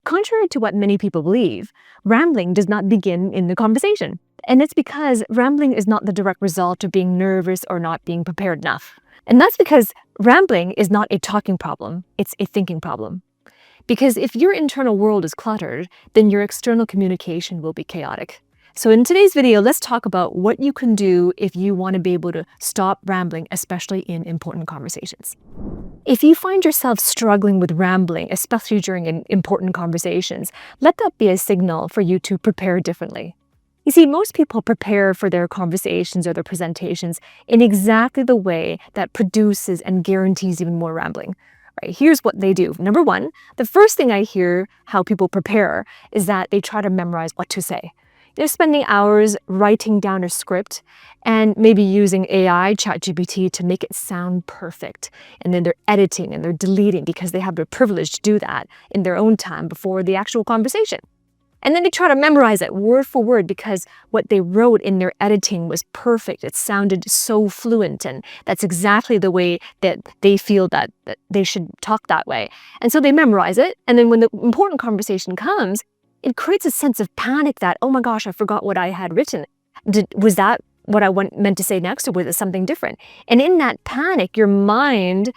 contrary to what many people believe, rambling does not begin in the conversation. And it's because rambling is not the direct result of being nervous or not being prepared enough. And that's because rambling is not a talking problem, it's a thinking problem. Because if your internal world is cluttered, then your external communication will be chaotic. So in today's video, let's talk about what you can do if you want to be able to stop rambling, especially in important conversations. If you find yourself struggling with rambling, especially during important conversations, let that be a signal for you to prepare differently. You see, most people prepare for their conversations or their presentations in exactly the way that produces and guarantees even more rambling. Right, here's what they do. Number one, the first thing I hear how people prepare is that they try to memorize what to say. They're spending hours writing down a script and maybe using AI, ChatGPT, to make it sound perfect. And then they're editing and they're deleting because they have the privilege to do that in their own time before the actual conversation. And then they try to memorize it word for word because what they wrote in their editing was perfect. It sounded so fluent, and that's exactly the way that they feel that they should talk that way. And so they memorize it, and then when the important conversation comes, it creates a sense of panic that, oh my gosh, I forgot what I had written. Was that what I meant to say next, or was it something different? And in that panic, your mind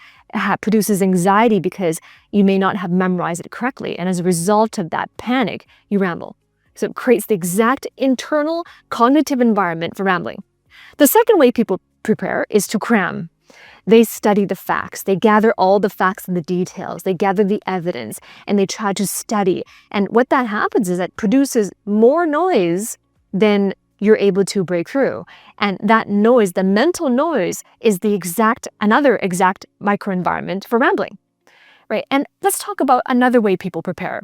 produces anxiety because you may not have memorized it correctly. And as a result of that panic, you ramble. So it creates the exact internal cognitive environment for rambling. The second way people prepare is to cram. They study the facts. They gather all the facts and the details. They gather the evidence and they try to study. And what that happens is it produces more noise than you're able to break through. And that noise, the mental noise, is another exact microenvironment for rambling, right? And let's talk about another way people prepare.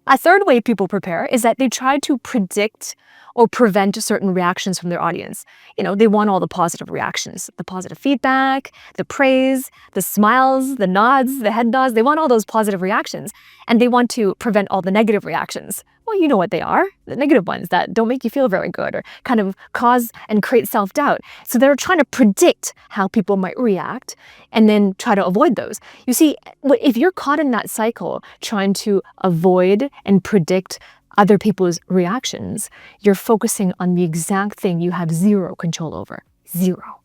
A third way people prepare is that they try to predict or prevent certain reactions from their audience. They want all the positive reactions, the positive feedback, the praise, the smiles, the nods, the head nods. They want all those positive reactions, and they want to prevent all the negative reactions. Well, you know what they are, the negative ones that don't make you feel very good or kind of cause and create self-doubt. So they're trying to predict how people might react and then try to avoid those. You see, if you're caught in that cycle, trying to avoid and predict other people's reactions, you're focusing on the exact thing you have zero control over. Zero.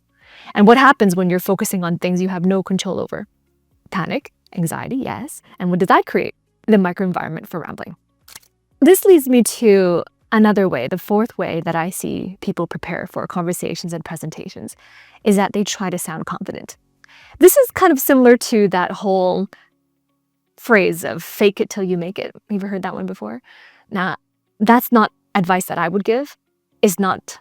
And what happens when you're focusing on things you have no control over? Panic, anxiety, yes. And what does that create? The microenvironment for rambling. This leads me to another way, the fourth way that I see people prepare for conversations and presentations, is that they try to sound confident. This is kind of similar to that whole phrase of fake it till you make it. Have you ever heard that one before? Now, that's not advice that I would give. It's not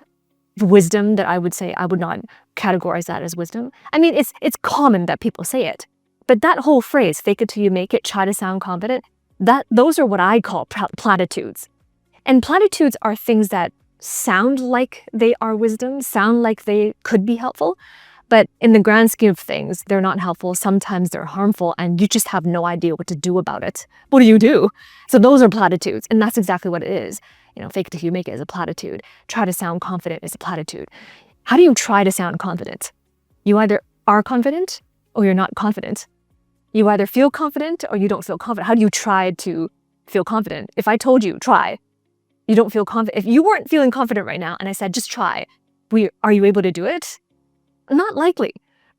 wisdom that I would say. I would not categorize that as wisdom. I mean, it's common that people say it. But that whole phrase, fake it till you make it, try to sound confident, those are what I call platitudes. And platitudes are things that sound like they are wisdom, sound like they could be helpful, but in the grand scheme of things, they're not helpful. Sometimes they're harmful, and you just have no idea what to do about it. What do? So those are platitudes, and that's exactly what it is. Fake it till you make it is a platitude. Try to sound confident is a platitude. How do you try to sound confident? You either are confident or you're not confident. You either feel confident or you don't feel confident. How do you try to feel confident? If I told you, try, you don't feel confident. If you weren't feeling confident right now and I said, just try, are you able to do it? Not likely.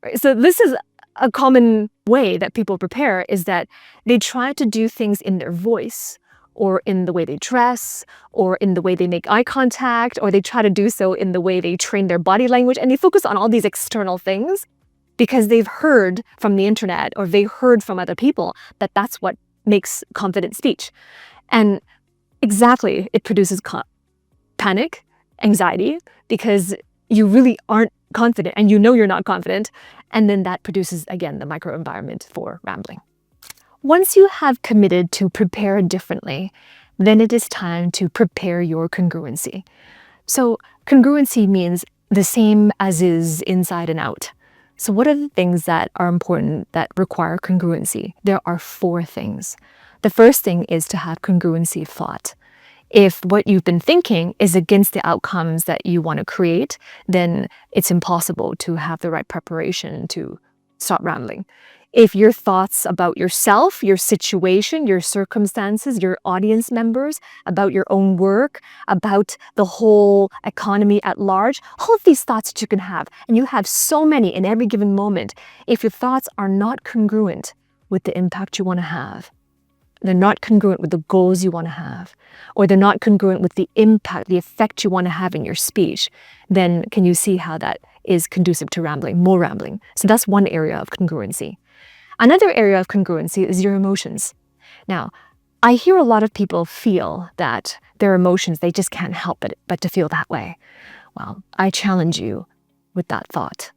Right? So this is a common way that people prepare, is that they try to do things in their voice or in the way they dress or in the way they make eye contact, or they try to do so in the way they train their body language, and they focus on all these external things because they've heard from the internet or they heard from other people that that's what makes confident speech. And exactly, it produces panic, anxiety, because you really aren't confident and you're not confident. And then that produces, again, the microenvironment for rambling. Once you have committed to prepare differently, then it is time to prepare your congruency. So congruency means the same as is inside and out. So what are the things that are important that require congruency? There are 4 things. The first thing is to have congruency of thought. If what you've been thinking is against the outcomes that you want to create, then it's impossible to have the right preparation to stop rambling. If your thoughts about yourself, your situation, your circumstances, your audience members, about your own work, about the whole economy at large, all of these thoughts that you can have, and you have so many in every given moment, if your thoughts are not congruent with the impact you want to have, they're not congruent with the goals you want to have, or they're not congruent with the impact, the effect you want to have in your speech, then can you see how that is conducive to rambling, more rambling? So that's one area of congruency. Another area of congruency is your emotions. Now, I hear a lot of people feel that their emotions, they just can't help it but to feel that way. Well, I challenge you with that thought.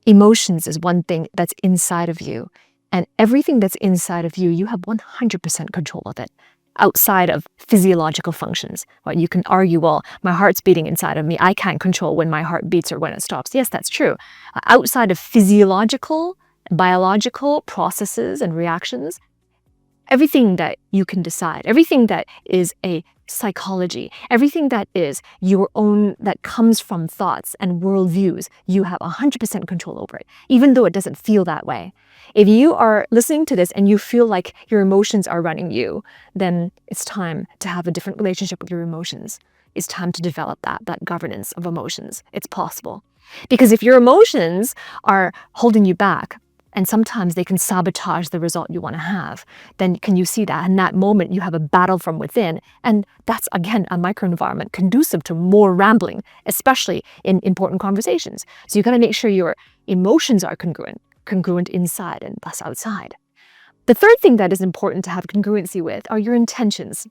Emotions is one thing that's inside of you, and everything that's inside of you, you have 100% control of it, outside of physiological functions. Well, you can argue, well, my heart's beating inside of me. I can't control when my heart beats or when it stops. Yes, that's true. Outside of physiological, biological processes and reactions, everything that you can decide, everything that is a psychology, everything that is your own, that comes from thoughts and worldviews, you have 100% control over it, even though it doesn't feel that way. If you are listening to this and you feel like your emotions are running you, then it's time to have a different relationship with your emotions. It's time to develop that governance of emotions. It's possible. Because if your emotions are holding you back, and sometimes they can sabotage the result you want to have, then can you see that in that moment you have a battle from within? And that's, again, a microenvironment conducive to more rambling, especially in important conversations. So you got to make sure your emotions are congruent inside and thus outside. The third thing that is important to have congruency with are your intentions.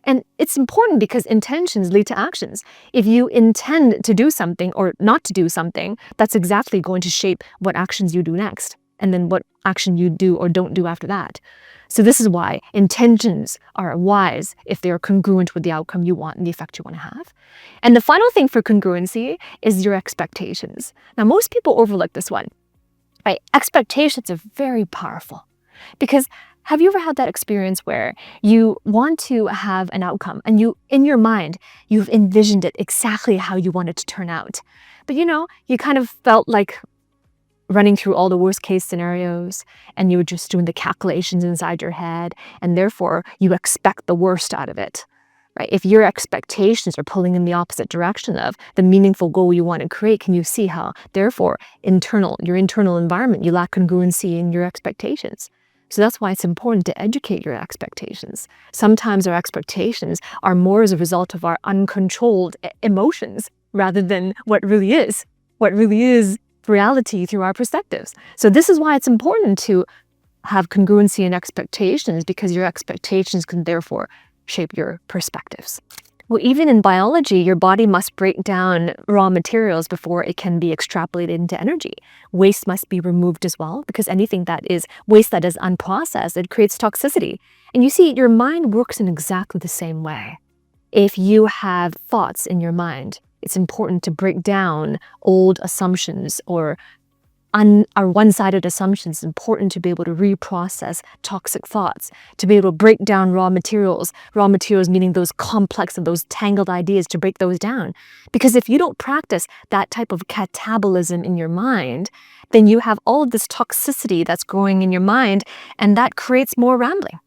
And it's important because intentions lead to actions. If you intend to do something or not to do something, that's exactly going to shape what actions you do next, and then what action you do or don't do after that. So this is why intentions are wise if they are congruent with the outcome you want and the effect you want to have. And the final thing for congruency is your expectations. Now, most people overlook this one, right? Expectations are very powerful because have you ever had that experience where you want to have an outcome and you, in your mind, you've envisioned it exactly how you want it to turn out? But you kind of felt like running through all the worst case scenarios and you were just doing the calculations inside your head, and therefore you expect the worst out of it, right? If your expectations are pulling in the opposite direction of the meaningful goal you want to create, can you see how, therefore, your internal environment, you lack congruency in your expectations? So that's why it's important to educate your expectations. Sometimes our expectations are more as a result of our uncontrolled emotions rather than what really is reality through our perspectives. So this is why it's important to have congruency in expectations, because your expectations can therefore shape your perspectives. Well, even in biology, your body must break down raw materials before it can be extrapolated into energy. Waste must be removed as well, because anything that is waste that is unprocessed, it creates toxicity. And you see, your mind works in exactly the same way. If you have thoughts in your mind, it's important to break down old assumptions or one-sided assumptions. It's important to be able to reprocess toxic thoughts, to be able to break down raw materials meaning those complex and those tangled ideas, to break those down. Because if you don't practice that type of catabolism in your mind, then you have all of this toxicity that's growing in your mind, and that creates more rambling.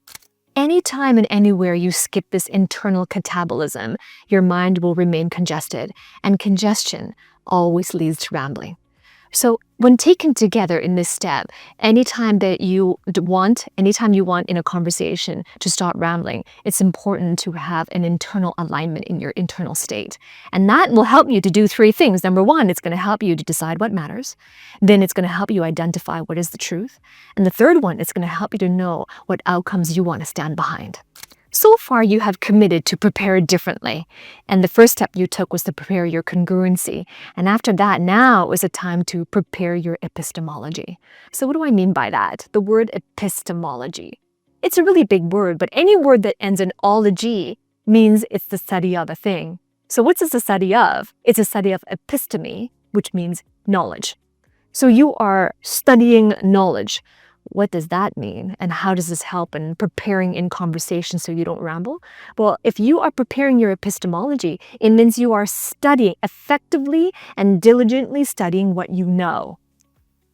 Anytime and anywhere you skip this internal catabolism, your mind will remain congested, and congestion always leads to rambling. So when taken together in this step, anytime you want in a conversation to stop rambling, it's important to have an internal alignment in your internal state. And that will help you to do three things. Number one, it's going to help you to decide what matters. Then it's going to help you identify what is the truth. And the third one, it's going to help you to know what outcomes you want to stand behind. So far, you have committed to prepare differently. And the first step you took was to prepare your congruency. And after that, now is a time to prepare your epistemology. So what do I mean by that? The word epistemology. It's a really big word, but any word that ends in ology means it's the study of a thing. So what's this a study of? It's a study of episteme, which means knowledge. So you are studying knowledge. What does that mean? And how does this help in preparing in conversation so you don't ramble? Well, if you are preparing your epistemology, it means you are studying, effectively and diligently studying what you know.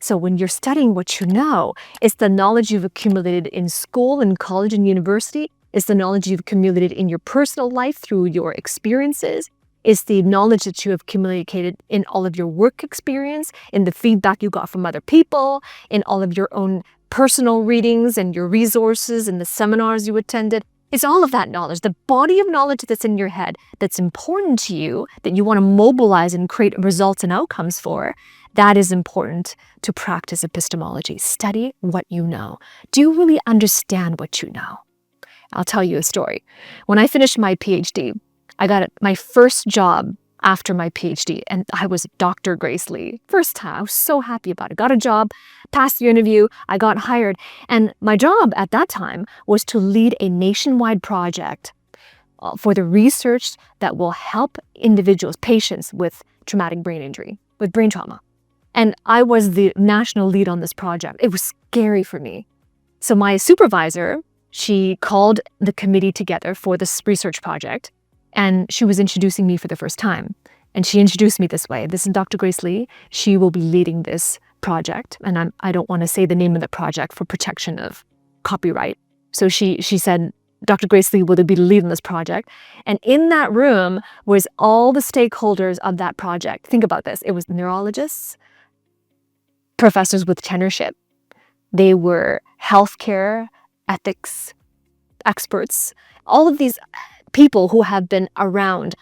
So when you're studying what you know, it's the knowledge you've accumulated in school and college and university. It's the knowledge you've accumulated in your personal life through your experiences. It's the knowledge that you have accumulated in all of your work experience, in the feedback you got from other people, in all of your own personal readings and your resources and the seminars you attended. It's all of that knowledge, the body of knowledge that's in your head that's important to you, that you want to mobilize and create results and outcomes for. That is important to practice epistemology. Study what you know. Do you really understand what you know? I'll tell you a story. When I finished my PhD, I got my first job after my PhD, and I was Dr. Grace Lee. First time, I was so happy about it. Got a job, passed the interview, I got hired. And my job at that time was to lead a nationwide project for the research that will help individuals, patients with traumatic brain injury, with brain trauma. And I was the national lead on this project. It was scary for me. So my supervisor, she called the committee together for this research project, and she was introducing me for the first time. And she introduced me this way. This is Dr. Grace Lee. She will be leading this project. And I don't want to say the name of the project for protection of copyright. So she said, Dr. Grace Lee will be leading this project. And in that room was all the stakeholders of that project. Think about this. It was neurologists, professors with tenureship. They were healthcare ethics experts, all of these people who have been around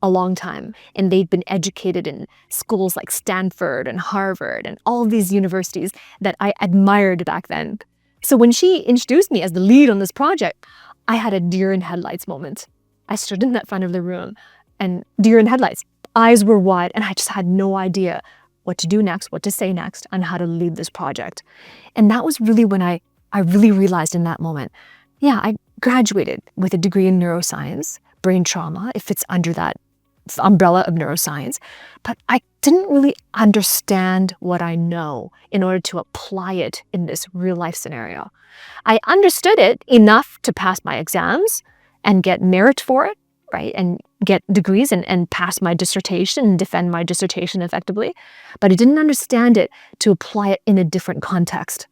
a long time, and they've been educated in schools like Stanford and Harvard and all of these universities that I admired back then. So when she introduced me as the lead on this project, I had a deer in headlights moment. I stood in that front of the room and deer in headlights, eyes were wide, and I just had no idea what to do next, what to say next, and how to lead this project. And that was really when I really realized in that moment, yeah, I graduated with a degree in neuroscience, brain trauma, it fits under that umbrella of neuroscience, but I didn't really understand what I know in order to apply it in this real life scenario. I understood it enough to pass my exams and get merit for it, right? And get degrees and pass my dissertation and defend my dissertation effectively. But I didn't understand it to apply it in a different context.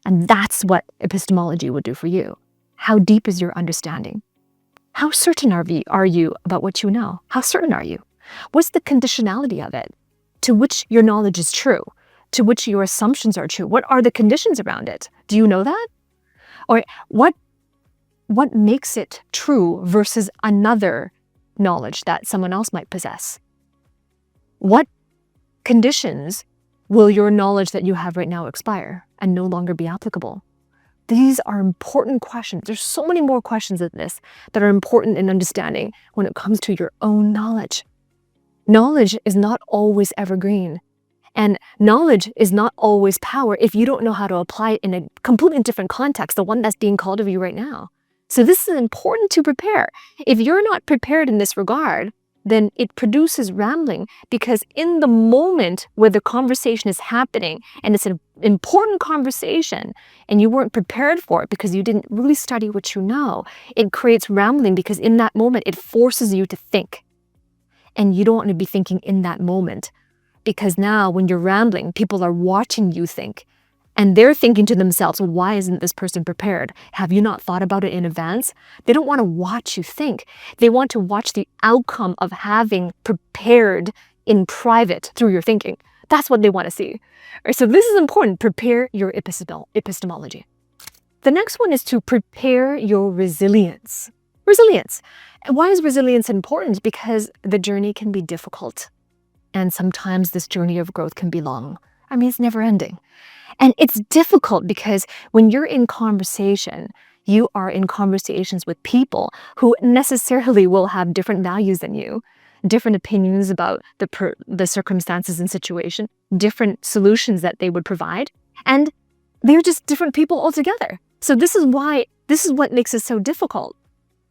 And that's what epistemology would do for you. How deep is your understanding? How certain are you about what you know? How certain are you? What's the conditionality of it? To which your knowledge is true? To which your assumptions are true? What are the conditions around it? Do you know that? Or what makes it true versus another knowledge that someone else might possess? What conditions will your knowledge that you have right now expire and no longer be applicable? These are important questions. There's so many more questions than this that are important in understanding when it comes to your own knowledge. Knowledge is not always evergreen. And knowledge is not always power if you don't know how to apply it in a completely different context, the one that's being called of you right now. So this is important to prepare. If you're not prepared in this regard, then it produces rambling, because in the moment where the conversation is happening and it's an important conversation and you weren't prepared for it because you didn't really study what you know, it creates rambling because in that moment it forces you to think. And you don't want to be thinking in that moment, because now when you're rambling, people are watching you think. And they're thinking to themselves, why isn't this person prepared? Have you not thought about it in advance? They don't want to watch you think. They want to watch the outcome of having prepared in private through your thinking. That's what they want to see. So this is important. Prepare your epistemology. The next one is to prepare your resilience. Resilience. And why is resilience important? Because the journey can be difficult. And sometimes this journey of growth can be long. I mean, it's never ending. And it's difficult because when you're in conversation, you are in conversations with people who necessarily will have different values than you, different opinions about the circumstances and situation, different solutions that they would provide, and they're just different people altogether. So this is what makes it so difficult.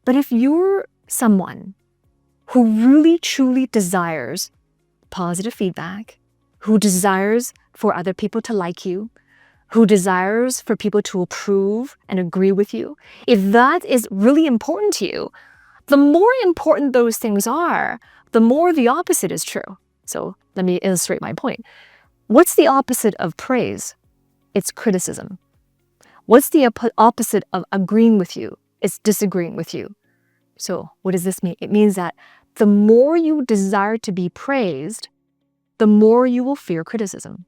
But if you're someone who really truly desires positive feedback, who desires for other people to like you, who desires for people to approve and agree with you, if that is really important to you, the more important those things are, the more the opposite is true. So let me illustrate my point. What's the opposite of praise? It's criticism. What's the opposite of agreeing with you? It's disagreeing with you. So what does this mean? It means that the more you desire to be praised, the more you will fear criticism.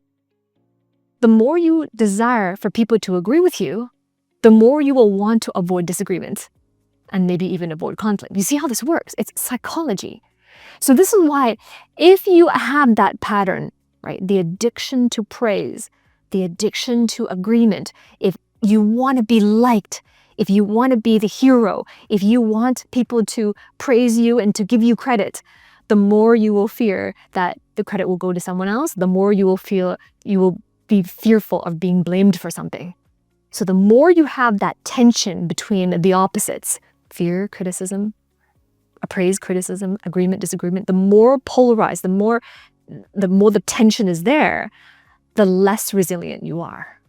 The more you desire for people to agree with you, the more you will want to avoid disagreement and maybe even avoid conflict. You see how this works? It's psychology. So this is why if you have that pattern, right, the addiction to praise, the addiction to agreement, if you want to be liked, if you want to be the hero, if you want people to praise you and to give you credit, the more you will fear that the credit will go to someone else, the more you will be fearful of being blamed for something. So the more you have that tension between the opposites, fear, criticism, praise, criticism, agreement, disagreement, the more polarized, the more the tension is there, the less resilient you are.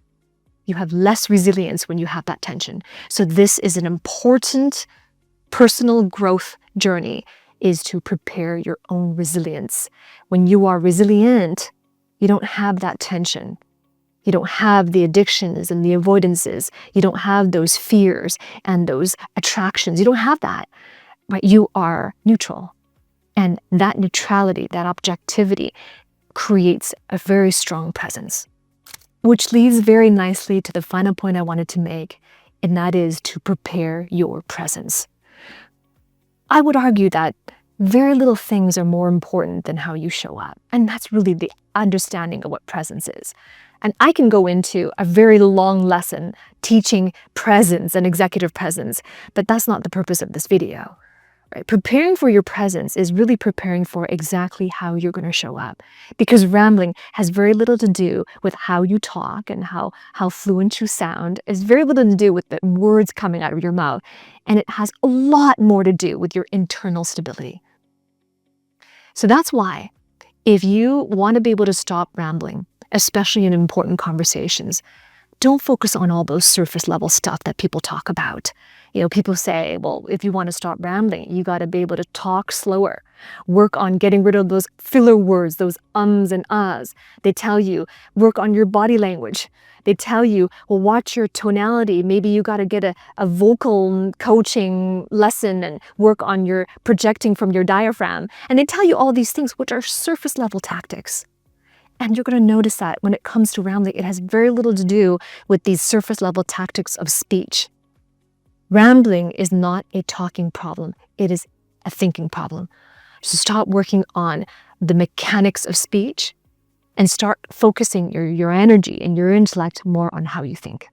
You have less resilience when you have that tension. So this is an important personal growth journey, is to prepare your own resilience. When you are resilient, you don't have that tension. You don't have the addictions and the avoidances. You don't have those fears and those attractions. You don't have that, right? You are neutral. And that neutrality, that objectivity creates a very strong presence. Which leads very nicely to the final point I wanted to make, and that is to prepare your presence. I would argue that very little things are more important than how you show up. And that's really the understanding of what presence is. And I can go into a very long lesson teaching presence and executive presence, but that's not the purpose of this video. Right? Preparing for your presence is really preparing for exactly how you're going to show up, because rambling has very little to do with how you talk and how fluent you sound. It's very little to do with the words coming out of your mouth, and it has a lot more to do with your internal stability. So that's why if you want to be able to stop rambling, especially in important conversations, don't focus on all those surface level stuff that people talk about. You know, people say, well, if you want to stop rambling, you got to be able to talk slower. Work on getting rid of those filler words, those ums and ahs. They tell you, work on your body language. They tell you, well, watch your tonality. Maybe you got to get a vocal coaching lesson and work on your projecting from your diaphragm. And they tell you all these things, which are surface level tactics. And you're going to notice that when it comes to rambling, it has very little to do with these surface level tactics of speech. Rambling is not a talking problem. It is a thinking problem. So stop working on the mechanics of speech and start focusing your energy and your intellect more on how you think.